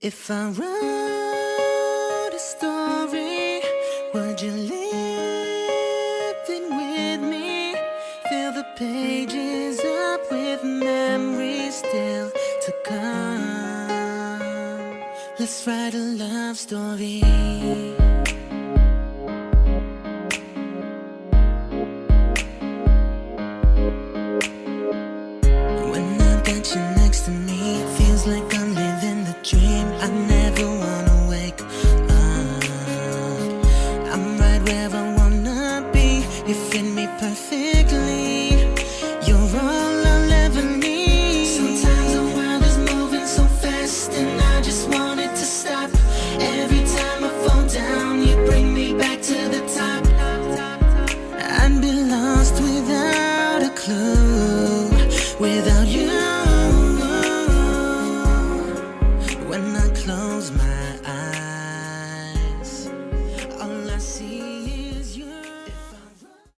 If I wrote a story, would you live it with me? Fill the pages up with memories still to come. Let's write a love story. When I've got you next to me, feels like I'm living the dream. I never wanna wake up. I'm right where I wanna be. You fit me perfectly. You're all I'll ever need. Sometimes the world is moving so fast, and I just want it to stop. Every time I fall down, you bring me back to the top. I'd be lost without a clue, without you. When I close my